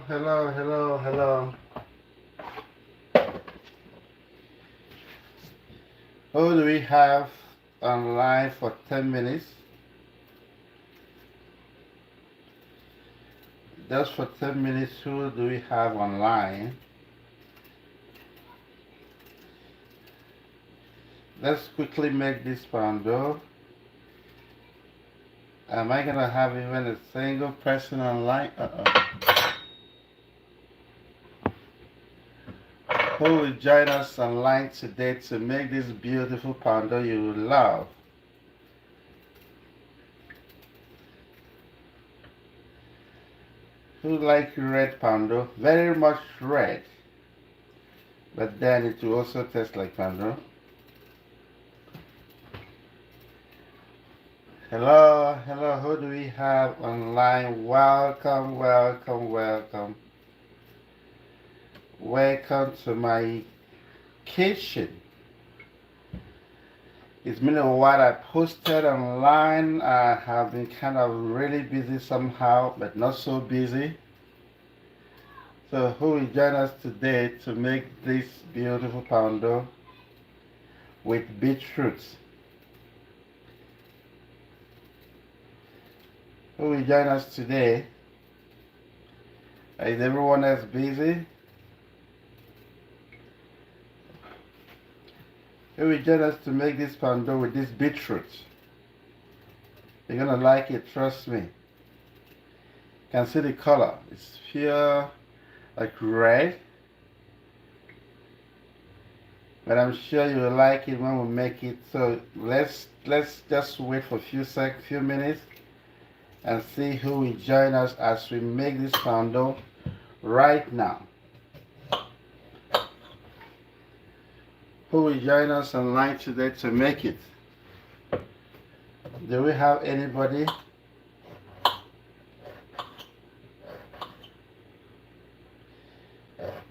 hello. Who do we have online for 10 minutes? Just for 10 minutes, who do we have online? Let's quickly make this poundo. Am I gonna have even a single person online? Who will join us online today to make this beautiful poundo you love? Who like red poundo? Very much red. But then it will also taste like poundo. Hello, who do we have online? Welcome. Welcome to my kitchen. It's been a while I posted online. I have been kind of really busy somehow, but not so busy. So who will join us today to make this beautiful poundo with beetroot? Who will join us today? Is everyone else busy? Who will join us to make this poundo with this beetroot? You're gonna like it, trust me. You can see the color. It's pure like red. But I'm sure you will like it when we make it. So let's just wait for a few minutes and see who will join us as we make this poundo right now. Who will join us online today to make it? Do we have anybody?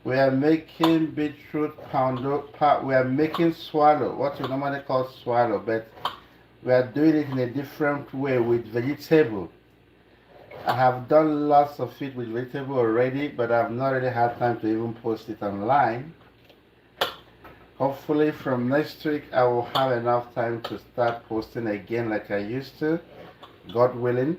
We are making beetroot poundo. We are making swallow, what we normally call swallow, but we are doing it in a different way with vegetable. I have done lots of it with vegetable already, but I've not really had time to even post it online. Hopefully from next week I will have enough time to start posting again like I used to, God willing.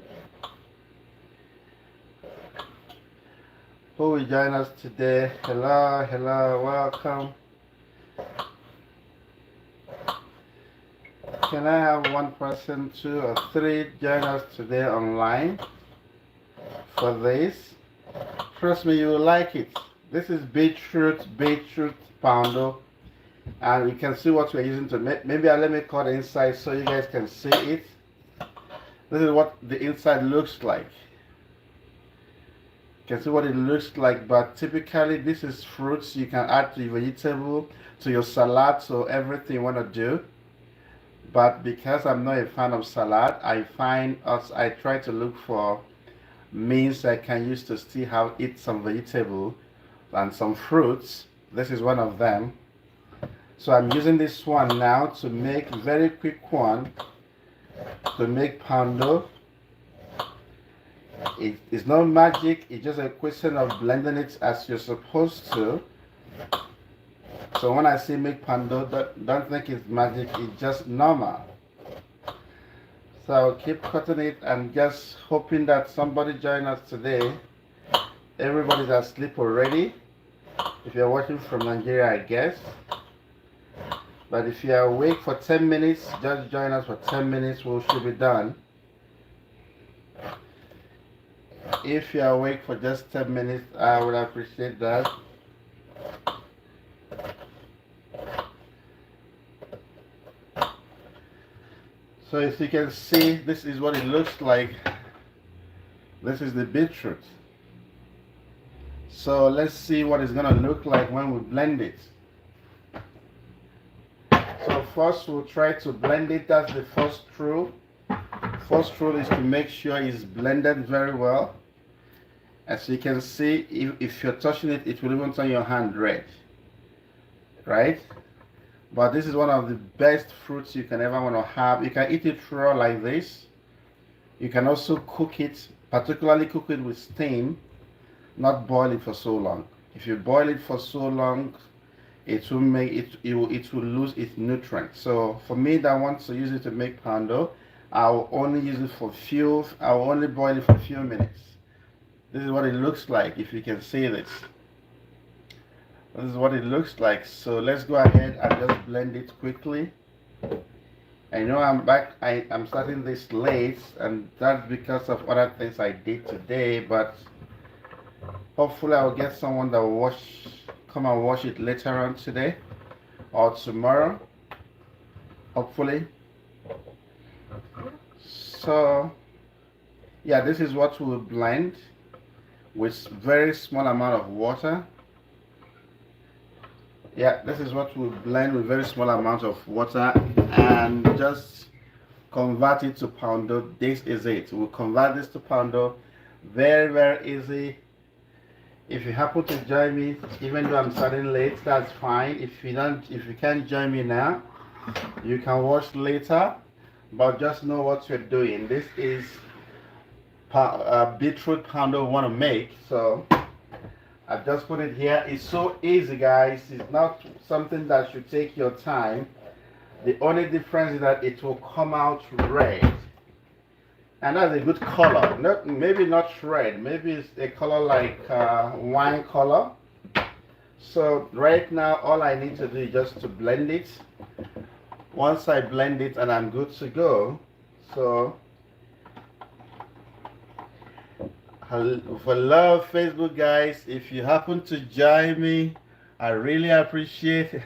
Who will join us today? Hello, welcome. Can I have one person, two or three join us today online for this? Trust me, you will like it. This is beetroot poundo, and you can see what we're using to make. Maybe let me cut the inside so you guys can see it. This is what the inside looks like. You can see what it looks like, but typically this is fruits you can add to your vegetable, to your salad, so everything you want to do. But because I'm not a fan of salad, I try to look for means I can use to still eat some vegetable and some fruits. This is one of them. So I'm using this one now to make very quick one to make poundo. It's not magic, it's just a question of blending it as you're supposed to. So when I say make poundo, don't think it's magic, it's just normal. So I'll keep cutting it and just hoping that somebody join us today. Everybody's asleep already. If you're watching from Nigeria, I guess. But if you're awake for 10 minutes, just join us for 10 minutes, we should be done. If you're awake for just 10 minutes, I would appreciate that. So as you can see, this is what it looks like. This is the beetroot. So let's see what it's gonna look like when we blend it. So first we'll try to blend it. That's the first rule. First rule is to make sure it's blended very well. As you can see, if you're touching it, it will even turn your hand red, right? But this is one of the best fruits you can ever want to have. You can eat it raw like this. You can also cook it, particularly cook it with steam. not boil it for so long. If you boil it for so long, it will make it will lose its nutrients. So for me that wants to use it to make poundo, I'll only use it for I'll only boil it for a few minutes. This is what it looks like. If you can see this, this is what it looks like. So let's go ahead and just blend it quickly. I know I'm back. I'm starting this late, and that's because of other things I did today, but hopefully I'll get someone that will come and wash it later on today or tomorrow, hopefully. So yeah, this is what we'll blend with very small amount of water. Yeah, this is what we'll blend with very small amount of water and just convert it to poundo. This is it. We'll convert this to poundo. Very, very easy. If you happen to join me, even though I'm starting late, that's fine. If you can't join me now, you can watch later. But just know what you're doing. This is beetroot poundo we want to make. So I've just put it here. It's so easy, guys. It's not something that should take your time. The only difference is that it will come out red. And that's a good color. Maybe not red. Maybe it's a color like wine color. So right now, all I need to do is just to blend it. Once I blend it and I'm good to go. So for love, Facebook guys, if you happen to join me, I really appreciate it.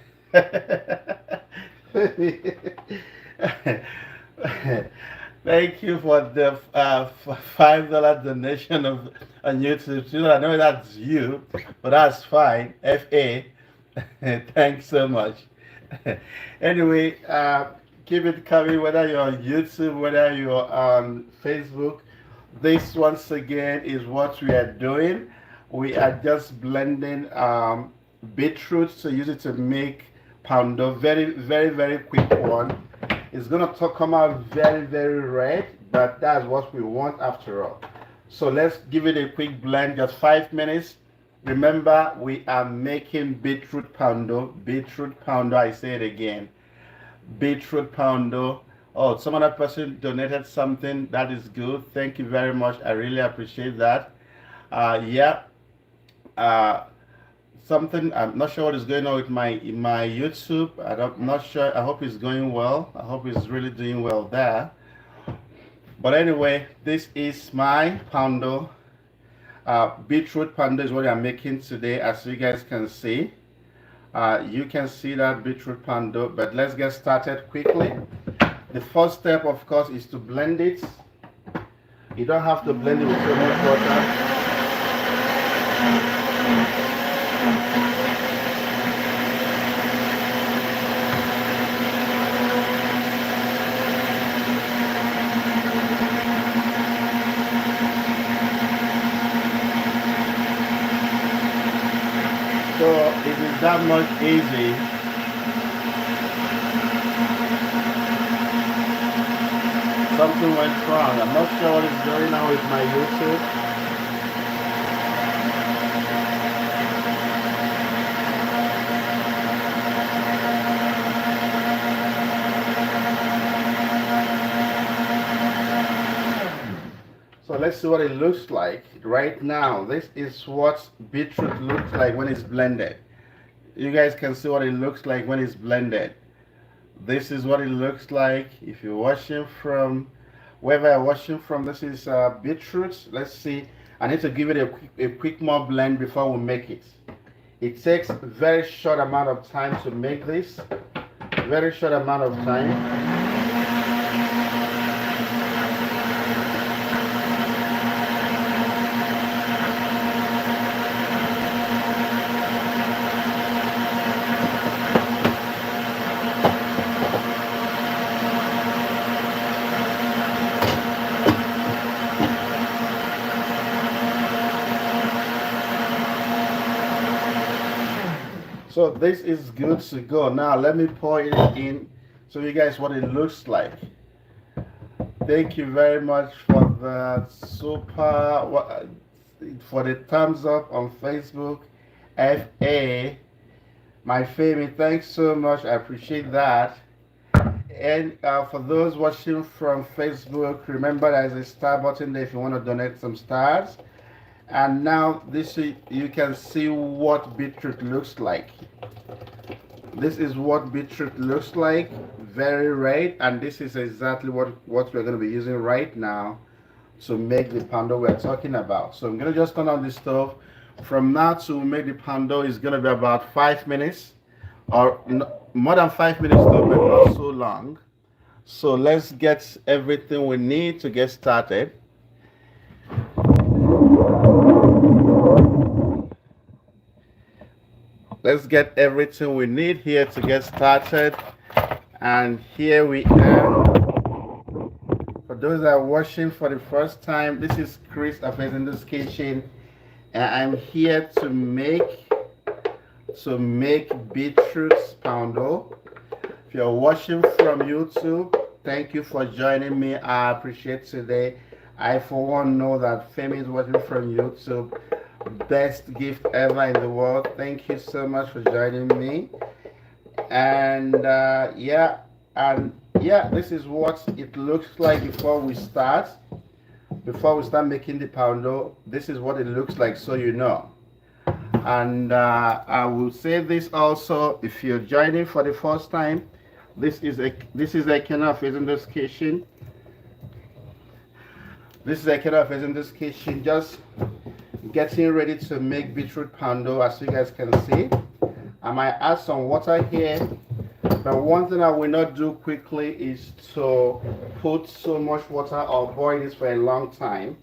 Thank you for the $5 donation on YouTube. I know that's you, but that's fine. FA. Thanks so much. Anyway, keep it coming, whether you're on YouTube, whether you're on Facebook. This once again is what we are doing. We are just blending beetroot to use it to make poundo. Very, very, very quick one. It's gonna come out very, very red, but that's what we want after all. So let's give it a quick blend, just 5 minutes. Remember, we are making beetroot poundo. Beetroot poundo, I say it again. Beetroot poundo. Oh, some other person donated something. That is good. Thank you very much. I really appreciate that. Yeah. Something, I'm not sure what is going on with my YouTube. I'm not sure. I hope it's going well. I hope it's really doing well there. But anyway, this is my poundo. Beetroot poundo is what I'm making today, as you guys can see. You can see that beetroot poundo, but let's get started quickly. The first step, of course, is to blend it. You don't have to blend it with so much water. So it is that much easy. Something went wrong. I'm not sure what is going on with my YouTube. So let's see what it looks like right now. This is what beetroot looks like when it's blended. You guys can see what it looks like when it's blended. This is what it looks like. If you're watching from wherever you're watching from, this is beetroot. Let's see. I need to give it a quick more blend before we make it. It takes a very short amount of time to make this. Very short amount of time. So this is good to go. Now let me pour it in so you guys what it looks like. Thank you very much for the super for the thumbs up on Facebook. FA, my favorite. Thanks so much. I appreciate that. And for those watching from Facebook, remember there's a star button there if you want to donate some stars. And now this you can see what beetroot looks like. This is what beetroot looks like, very red, and this is exactly what we're going to be using right now to make the poundo we're talking about. So I'm going to just turn on the stove. From now to make the poundo is going to be about 5 minutes, or more than 5 minutes though, but not so long. So let's get everything we need to get started. Let's get everything we need here to get started. And here we are. For those that are watching for the first time, this is Chris of Ezindu's Kitchen, and I'm here to make beetroot poundo. If you're watching from YouTube, thank you for joining me. I appreciate today. I for one know that Femi is watching from YouTube. Best gift ever in the world. Thank you so much for joining me. And yeah, this is what it looks like before we start making the poundo. This is what it looks like, so you know. And I will say this also, if you're joining for the first time, this is a kind of Ezindu's Kitchen. This is a kind of Ezindu's Kitchen, just getting ready to make beetroot poundo. As you guys can see, I might add some water here, but one thing I will not do quickly is to put so much water or boil this for a long time.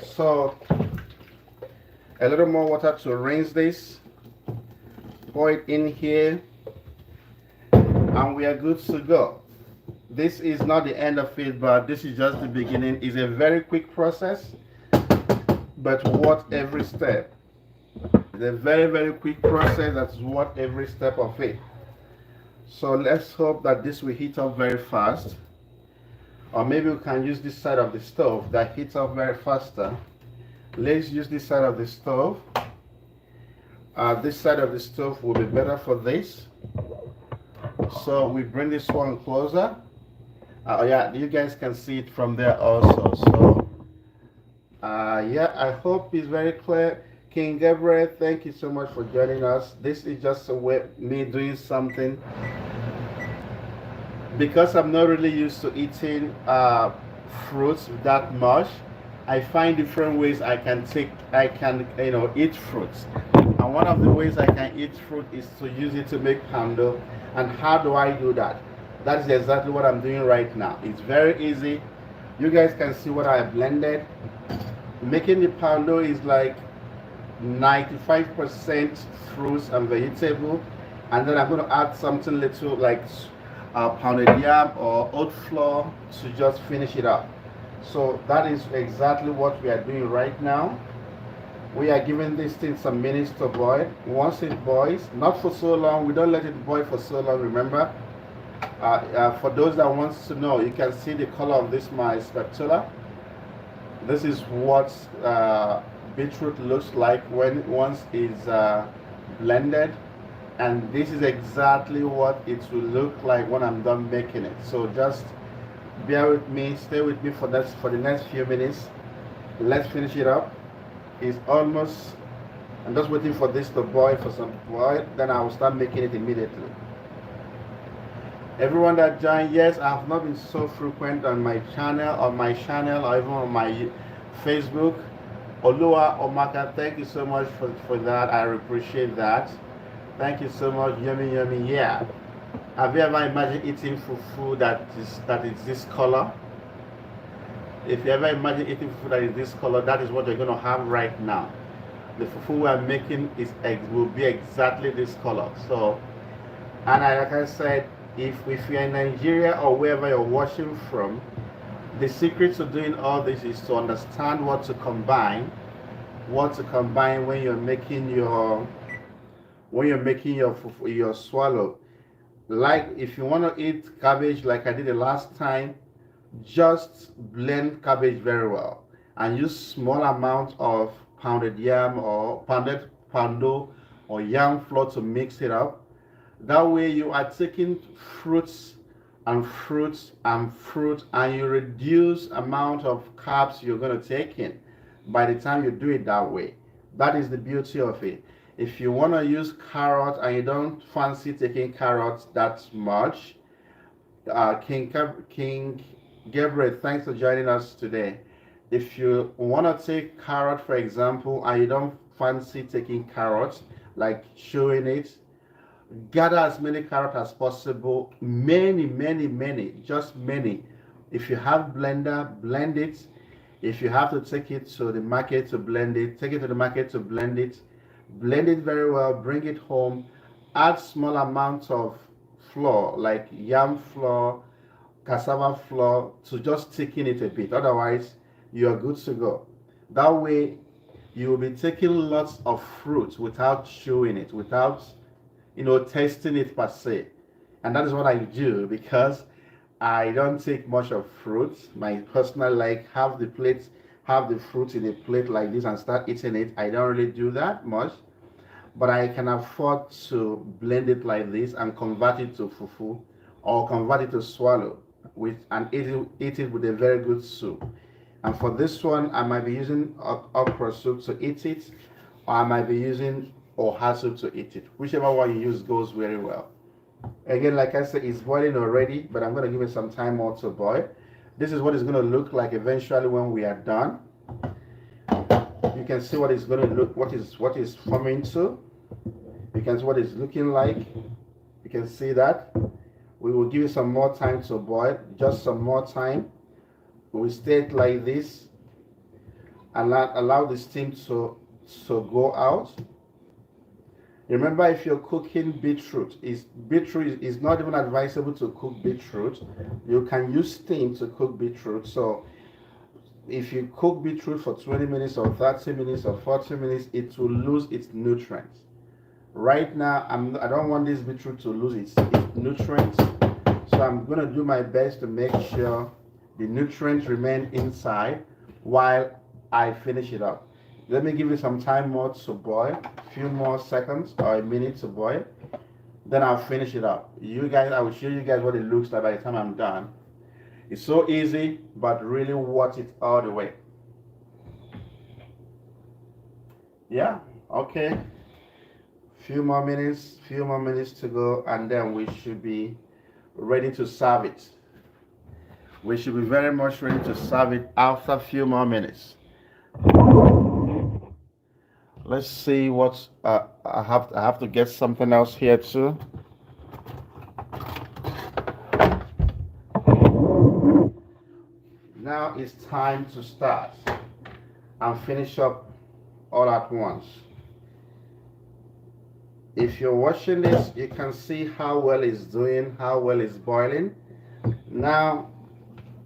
So a little more water to rinse this, pour it in here, and we are good to go. This is not the end of it, but this is just the beginning. It's a very quick process, but worth every step. It's a very, very quick process that's worth every step of it. So let's hope that this will heat up very fast. Or maybe we can use this side of the stove that heats up very faster. Let's use this side of the stove. This side of the stove will be better for this. So we bring this one closer. Yeah, you guys can see it from there also. So yeah, I hope it's very clear. King Gabriel, thank you so much for joining us. This is just a way me doing something, because I'm not really used to eating fruits that much. I find different ways I can eat fruits. And one of the ways I can eat fruit is to use it to make poundo. And how do I do that? That is exactly what I'm doing right now. It's very easy. You guys can see what I blended. Making the poundo is like 95% fruits and vegetable, and then I'm going to add something little like pounded yam or oat flour to just finish it up. So that is exactly what we are doing right now. We are giving this thing some minutes to boil. Once it boils, not for so long, we don't let it boil for so long, remember. For those that wants to know, you can see the color of this my spatula. This is what beetroot looks like once it's blended, and this is exactly what it will look like when I'm done making it. So just bear with me, stay with me for the next few minutes. Let's finish it up. It's almost, I'm just waiting for this to boil for some boil, then I will start making it immediately. Everyone that joined, yes, I have not been so frequent on my channel, or even on my Facebook. Olua Omaka, thank you so much for that. I appreciate that. Thank you so much. Yummy, yummy. Yeah. Have you ever imagined eating fufu that is this color? If you ever imagine eating fufu that is this color, that is what you're going to have right now. The fufu we are making will be exactly this color. So, and like I said, if you're in Nigeria or wherever you're watching from, the secret to doing all this is to understand what to combine when you're making your your swallow. Like if you want to eat cabbage like I did the last time, just blend cabbage very well. and use small amount of pounded yam or pounded poundo or yam flour to mix it up. That way you are taking fruits and fruits and fruit, and you reduce amount of carbs you're going to take in by the time you do it that way. That is the beauty of it. If you want to use carrot and you don't fancy taking carrots that much, King Gabriel, thanks for joining us today. If you want to take carrot, for example, and you don't fancy taking carrots, like chewing it, gather as many carrots as possible. Many, just many. If you have blender, blend it. If you have to take it to the market to blend it, take it to the market to blend it. Blend it very well, bring it home, add small amounts of flour like yam flour, cassava flour to just thicken it a bit. Otherwise, you are good to go. That way, you will be taking lots of fruit without chewing it, without tasting it per se. And that is what I do because I don't take much of fruit. My personal like have the plate, have the fruit in a plate like this and start eating it. I don't really do that much, but I can afford to blend it like this and convert it to fufu or convert it to swallow with and eat it with a very good soup. And for this one, I might be using okra soup to eat it, or I might be using oha soup to eat it. Whichever one you use goes very well. Again, like I said, it's boiling already, but I'm going to give it some time more to boil. This is what it's going to look like eventually when we are done. You can see what it's going to look, what is forming to. You can see what it's looking like. You can see that. We will give it some more time to boil, just some more time. We stay it like this and allow the steam to go out. Remember, if you're cooking beetroot is not even advisable to cook beetroot. You can use steam to cook beetroot. So if you cook beetroot for 20 minutes or 30 minutes or 40 minutes, it will lose its nutrients. Right now, I don't want this beetroot to lose its nutrients. So I'm going to do my best to make sure the nutrients remain inside while I finish it up. Let me give it some time more to boil, a few more seconds or a minute to boil. Then I'll finish it up. I will show you guys what it looks like by the time I'm done. It's so easy, but really worth it all the way. Yeah, okay. Few more minutes to go, and then we should be ready to serve it. We should be very much ready to serve it after a few more minutes. Let's see what I have to get something else here too. Now it's time to start and finish up all at once. If you're watching this, you can see how well it's doing, how well it's boiling. Now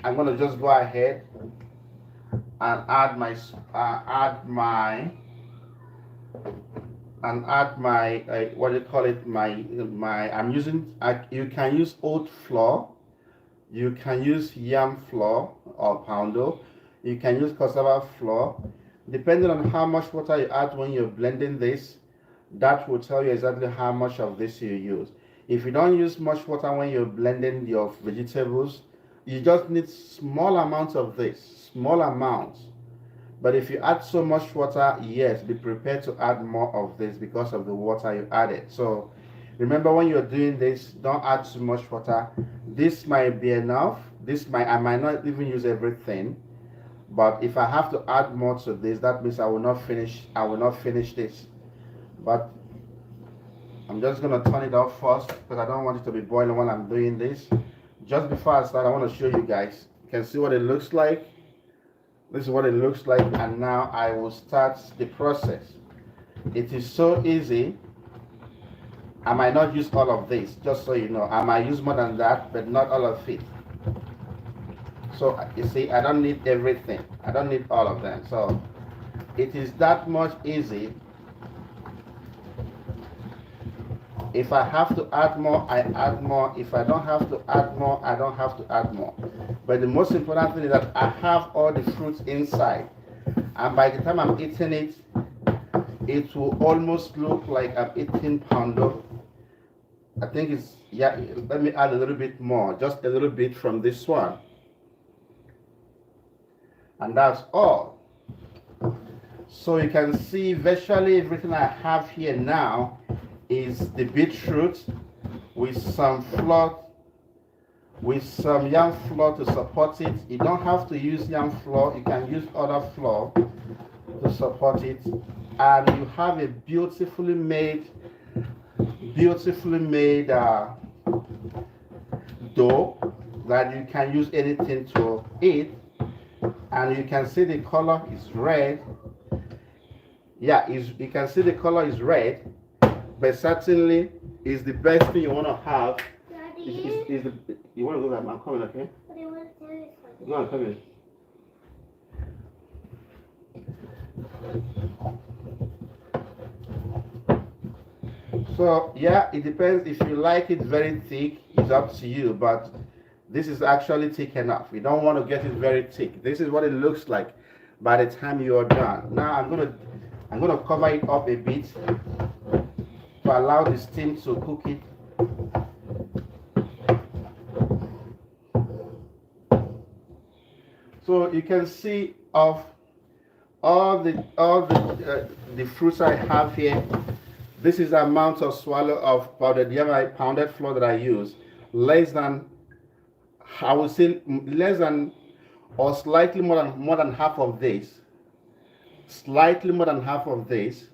I'm going to just go ahead and add my what do you call it, I'm using, you can use oat flour, you can use yam flour or poundo, you can use cassava flour. Depending on how much water you add when you're blending this, that will tell you exactly how much of this you use. If you don't use much water when you're blending your vegetables, you just need small amounts of this, small amounts. But if you add so much water, yes, be prepared to add more of this because of the water you added. So remember, when you're doing this, don't add too much water. This might be enough. I might not even use everything. But if I have to add more to this, that means I will not finish this. But I'm just going to turn it off first because I don't want it to be boiling while I'm doing this. Just before I start, I want to show you guys. You can see what it looks like. This is what it looks like, and now I will start the process. It is so easy. I might not use all of this, just so you know. I might use more than that, but not all of it. So you see, I don't need everything. I don't need all of them. So it is that much easy. If I have to add more, I add more. If I don't have to add more, I don't have to add more. But the most important thing is that I have all the fruits inside. And by the time I'm eating it, it will almost look like I'm eating poundo. I think it's, yeah, let me add a little bit more, just a little bit from this one. And that's all. So you can see virtually everything I have here now is the beetroot with some flour, with some yam flour to support it. You don't have to use yam flour, you can use other flour to support it. And you have a beautifully made dough that you can use anything to eat. And you can see the color is red. Yeah, you can see the color is red, but certainly is the best thing you want to have. Is the, you want to go back? I'm coming, okay? But I want to tell you something. Go on, come in. So yeah, it depends. If you like it very thick, it's up to you, but this is actually thick enough. You don't want to get it very thick. This is what it looks like by the time you are done. Now I'm gonna cover it up a bit to allow the steam to cook it. So you can see of all the fruits I have here. This is the amount of swallow of pounded flour that I use. Less than, I would say, less than or slightly more than half of this. Slightly more than half of this.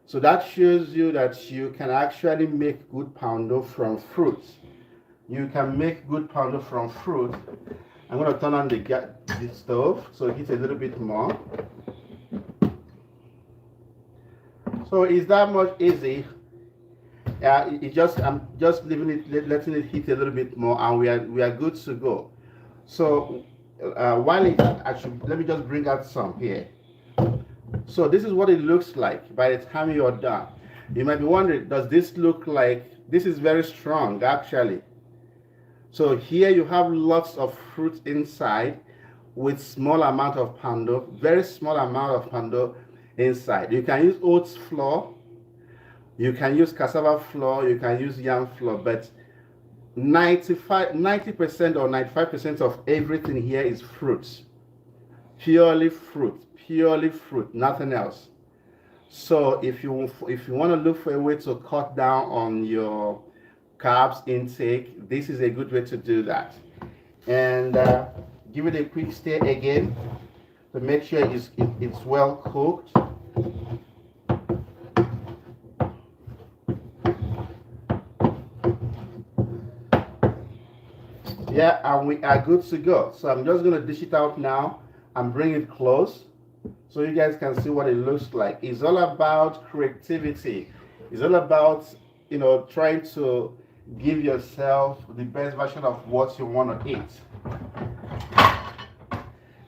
So that shows you that you can actually make good poundo from fruits. You can make good poundo from fruit. I'm going to turn on the stove so it heats a little bit more. So it's that much easy. I'm just leaving it, letting it heat a little bit more, and we are good to go. So let me just bring out some here. So this is what it looks like by the time you are done. You might be wondering, does this look like, this is very strong actually. So here you have lots of fruit inside with small amount of poundo, very small amount of poundo inside. You can use oats flour, you can use cassava flour, you can use yam flour, but 90% or 95% of everything here is fruits. Purely fruit, nothing else. So if you want to look for a way to cut down on your carbs intake, this is a good way to do that. And give it a quick stir again to make sure it's well cooked. Yeah, and we are good to go. So I'm just going to dish it out now and bring it close so you guys can see what it looks like. It's all about creativity. It's all about, trying to give yourself the best version of what you want to eat.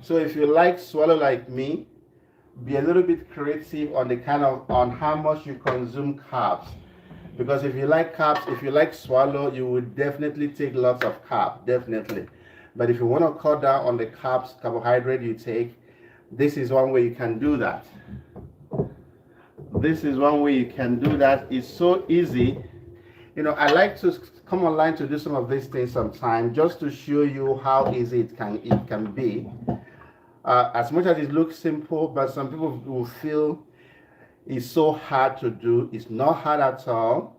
So if you like swallow like me, be a little bit creative on how much you consume carbs. Because if you like carbs, if you like swallow, you would definitely take lots of carbs, definitely. But if you want to cut down on the carbohydrate you take, this is one way you can do that. This is one way you can do that. It's so easy. I like to come online to do some of these things sometime just to show you how easy it can be. As much as it looks simple, but some people will feel it's so hard to do. It's not hard at all.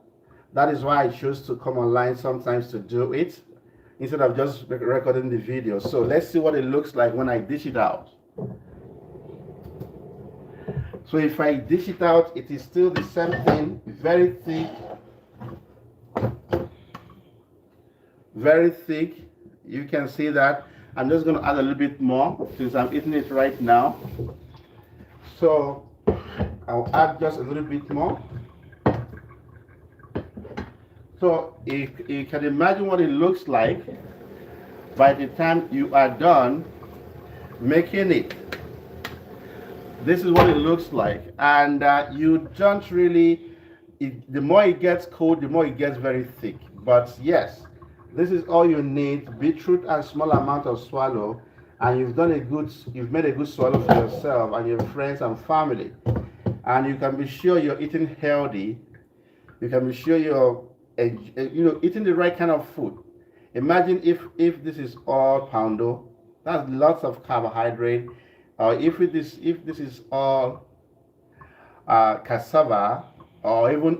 That is why I choose to come online sometimes to do it instead of just recording the video. So let's see what it looks like when I dish it out. So if I dish it out, it is still the same thing, very thick. Very thick. You can see that. I'm just going to add a little bit more since I'm eating it right now. So I'll add just a little bit more. So you can imagine what it looks like by the time you are done making it. This is what it looks like, and you don't really, the more it gets cold, the more it gets very thick. But yes, this is all you need: beetroot and small amount of swallow, and you've made a good swallow for yourself and your friends and family, and you can be sure you're eating healthy. You can be sure you're eating the right kind of food. Imagine if this is all poundo, that's lots of carbohydrate. Or if this is all cassava or even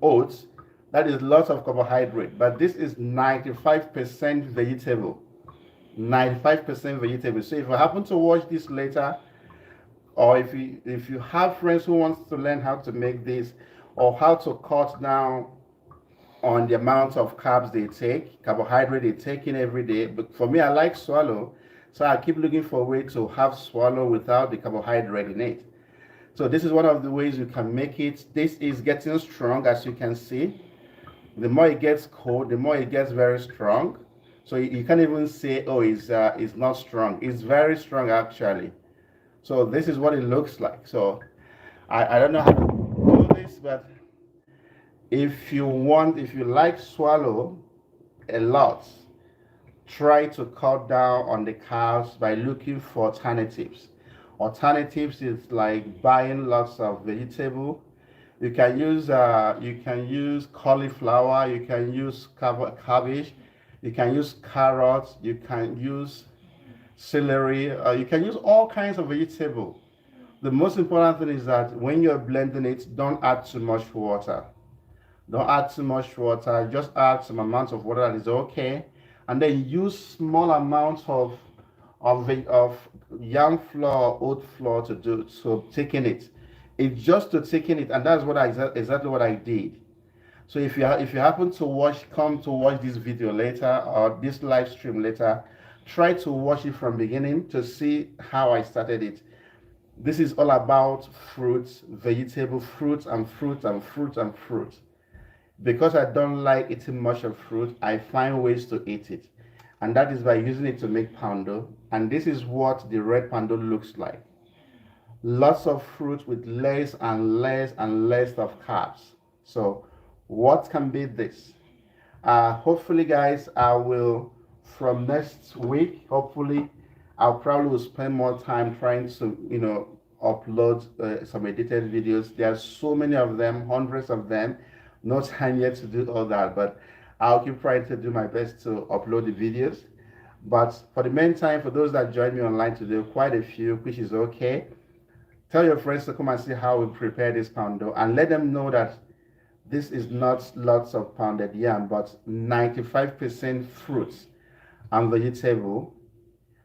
oats, that is lots of carbohydrate. But this is 95% vegetable. 95% vegetable. So if you happen to watch this later, or if you have friends who wants to learn how to make this or how to cut down on the amount of carbs they take, carbohydrate they take in every day. But for me, I like swallow, so I keep looking for a way to have swallow without the carbohydrate in it. So this is one of the ways you can make it. This is getting strong, as you can see. The more it gets cold, the more it gets very strong. So you can't even say, oh, it's not strong. It's very strong, actually. So this is what it looks like. So I don't know how to do this, but if you like swallow a lot, try to cut down on the carbs by looking for alternatives. Alternatives is like buying lots of vegetable. You can use cauliflower, you can use cabbage, you can use carrots, you can use celery, you can use all kinds of vegetable. The most important thing is that when you're blending it, don't add too much water. Don't add too much water. Just add some amount of water that is okay, and then use small amounts of yam flour, oat flour to do so taking it. It's just to taking it, and that's exactly what I did. So if you happen to come to watch this video later or this live stream later, try to watch it from beginning to see how I started it. This is all about fruits, vegetable fruits, and fruits and fruits and fruits. Because I don't like eating much of fruit, I find ways to eat it. And that is by using it to make poundo. And this is what the red poundo looks like. Lots of fruit with less and less and less of carbs. So what can be this? Hopefully, guys, I will, from next week, hopefully, I'll probably will spend more time trying to, upload some edited videos. There are so many of them, hundreds of them. No time yet to do all that, but I'll keep trying to do my best to upload the videos. But for the meantime, for those that joined me online today, quite a few, which is okay. Tell your friends to come and see how we prepare this poundo, and let them know that this is not lots of pounded yam, but 95% fruits and vegetable,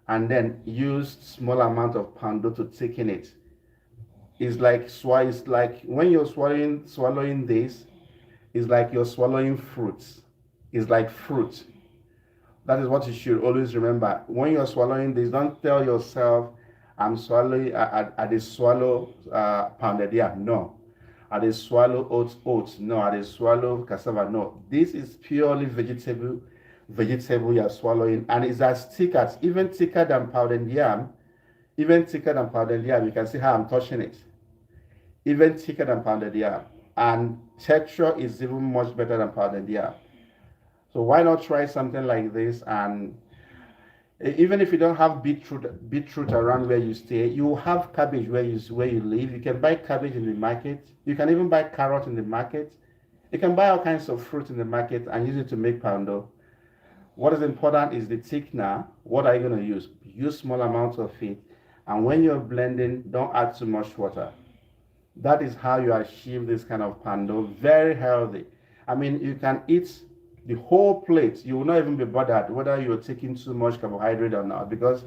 and then use small amount of poundo to thicken it. It's like when you're swallowing this, it's like you're swallowing fruits. It's like fruit. That is what you should always remember. When you're swallowing this, don't tell yourself, I'm swallowing, I did swallow pounded yam. No. I did swallow oats. No. I did swallow cassava. No. This is purely vegetable you're swallowing. And it's as thick as, even thicker than pounded yam. Even thicker than pounded yam. You can see how I'm touching it. Even thicker than pounded yam. And texture is even much better than pounded yam. So why not try something like this? And even if you don't have beetroot around where you stay, you have cabbage where you live. You can buy cabbage in the market. You can even buy carrot in the market. You can buy all kinds of fruit in the market and use it to make poundo. What is important is the thickener. What are you going to use? Use small amounts of it. And when you're blending, don't add too much water. That is how you achieve this kind of poundo. Very healthy. I mean, you can eat the whole plate. You will not even be bothered whether you're taking too much carbohydrate or not, because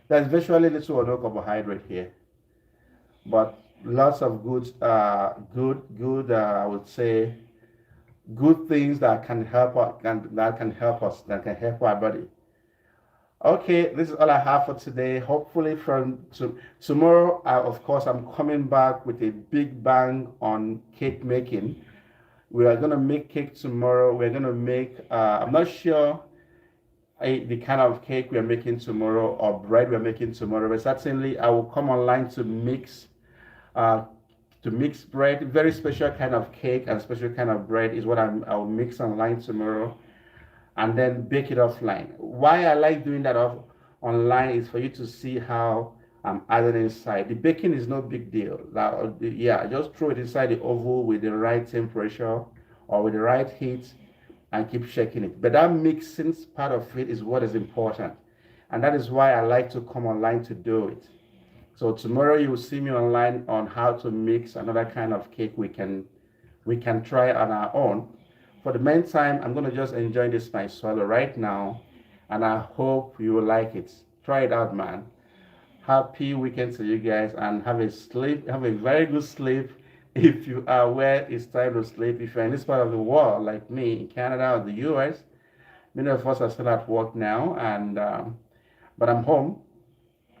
there's virtually little or no carbohydrate here. But lots of good, I would say, good things that can help that can help our body. Okay, this is all I have for today. Hopefully from tomorrow, of course, I'm coming back with a big bang on cake making. We are going to make cake tomorrow. We're going to make, I'm not sure the kind of cake we're making tomorrow or bread we're making tomorrow, but certainly I will come online to mix bread. Very special kind of cake and special kind of bread is what I'll mix online tomorrow, and then bake it offline. Why I like doing that online is for you to see how I'm adding inside. The baking is no big deal. Yeah, just throw it inside the oven with the right temperature or with the right heat and keep shaking it. But that mixing part of it is what is important. And that is why I like to come online to do it. So tomorrow you will see me online on how to mix another kind of cake we can try on our own. For the meantime, I'm gonna just enjoy this my swallow right now, and I hope you will like it. Try it out, man. Happy weekend to you guys, and have a very good sleep. If you are where it's time to sleep, if you're in this part of the world like me in Canada or the US, many of us are still at work now, and but I'm home,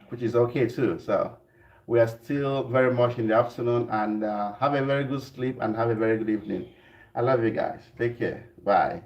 which is okay too. So we are still very much in the afternoon, and have a very good sleep and have a very good evening. I love you guys. Take care. Bye.